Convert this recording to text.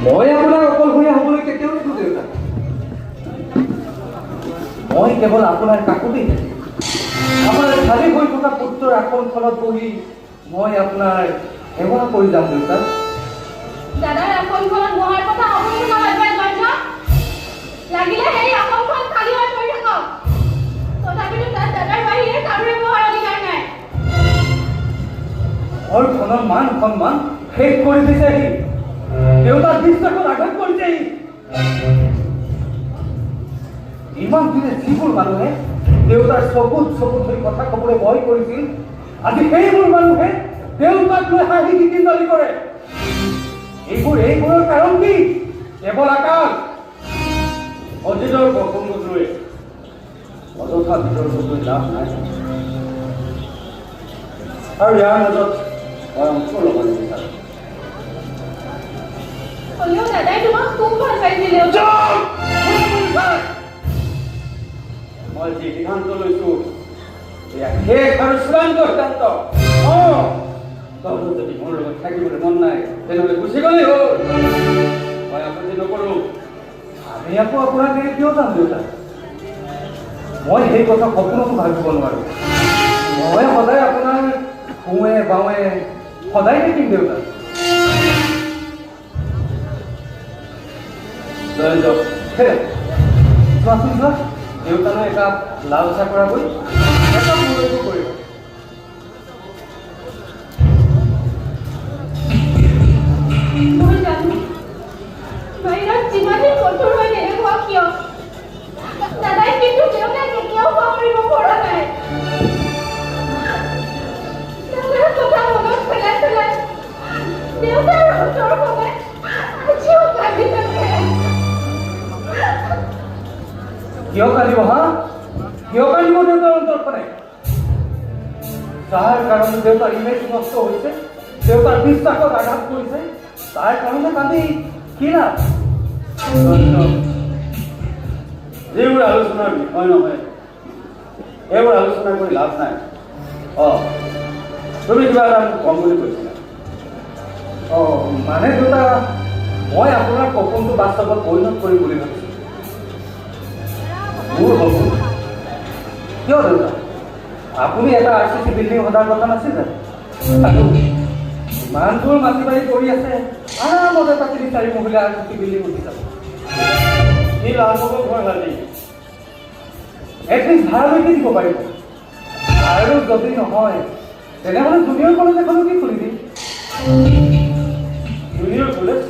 মই আপোনাক অকলশৰীয়া হ'বলৈ কেতিয়াও নিদিওঁ দেউতা। মই কেৱল আপোনাৰ কাকতেই থাকিম। আপোনাৰ খালী হৈ থকা পুত্ৰৰ আসনখনত বহি মই আপোনাৰ সেৱা কৰি যাম দেউতা। দাদাৰ আসনখনত বহাৰ কথা আপুনি নাভাবিব জয়ন্ত। লাগিলে সেই আসনখন খালী হৈ পৰি থাকক, তথাপিতো তাত দাদাৰ বাহিৰে কাৰোৰে বহাৰ অধিকাৰ নাই। ঘৰখনৰ মান সন্মান শেষ কৰি দিছে সি। দেউতাৰ বিশ্বাসত আঘাত কৰিছে সি। ইমান দিনে যিবোৰ মানুহে দেউতাৰ চকুত হৈ কথা ক'বলৈ ভয় কৰিছিল, আজি সেইবোৰ মানুহে দেউতাক লৈ হাঁহি খিকিন্দালি কৰে। এইবোৰৰ কাৰণ কি? কেৱল আকাশ। অতীতৰ প্ৰসংগত লৈ অযথা বিতৰ্ক কৰি লাভ নাই। আৰু ইয়াৰ মাজত মই অংশ ল'ব নিবিচাৰোঁ। হ'লেও দাদাই তোমাক খুব ভাল পাইছিলে। মই যি সিদ্ধান্ত লৈছো এয়া শেষ আৰু চূড়ান্ত সিদ্ধান্ত। তহঁতৰ যদি মোৰ লগত থাকিবলৈ মন নাই তেনেহ'লে গুচি গ'লেই হ'ল। মই আপত্তি নকৰোঁ। আমি আকৌ আপোনাক এৰি কিয় যাম দেউতা? মই সেই কথা সপোনতো ভাবিব নোৱাৰোঁ। মই সদায় আপোনাৰ সোঁৱে বাওঁৱে সদায় থাকিম দেউতা। চোৱাচোন চোৱা, দেউতালৈ একাপ লাল চাহ কৰাকৈ একাপ মূৰলৈও কৰিব। মই জানো বাহিৰত যিমানেই কঠোৰ হৈ নেদেখুৱা কিয়, দাদাই কিন্তু দেউতাক কেতিয়াও পাহৰিব পৰা নাই। দাদাৰ কথা মনত পেলাই দেউতাৰ অন্তৰ বাবে আজিও কান্দি থাকে। কিয় কান্দিব হা? কিয় কান্দিব দেউতাৰ অন্তৰখনে? যাৰ কাৰণে দেউতাৰ ইমেজ নষ্ট হৈছে, দেউতাৰ বিশ্বাসত আঘাত কৰিছে, তাৰ কাৰণে কান্দি কি লাভ? যিবোৰ আলোচনাৰ বিষয় নহয় এইবোৰ আলোচনা কৰি লাভ নাই। তুমি কিবা এটা কম বুলি কৈছিলা। মানে দেউতা, মই আপোনাৰ সপোনটো বাস্তৱত পৰিণত কৰিম বুলি ভাবিছোঁ। মোৰ সপোন কিয় দেউতা? আপুনি এটা RCC বিল্ডিং সদাৰ কথা নাছিল জানো? ইমানবোৰ মাটি বাৰী কৰি আছে, আৰামত এটা 3-4 মহিলা RCC বিল্ডিং উঠি যাব। সি লালমোহন ঘৰ লাগে এটলিষ্ট ভাড়ালৈকে দিব পাৰিব। আৰু যদি নহয় তেনেহ'লে জুনিয়ৰ কলেজ এখনো কি খুলি দিম। Junior college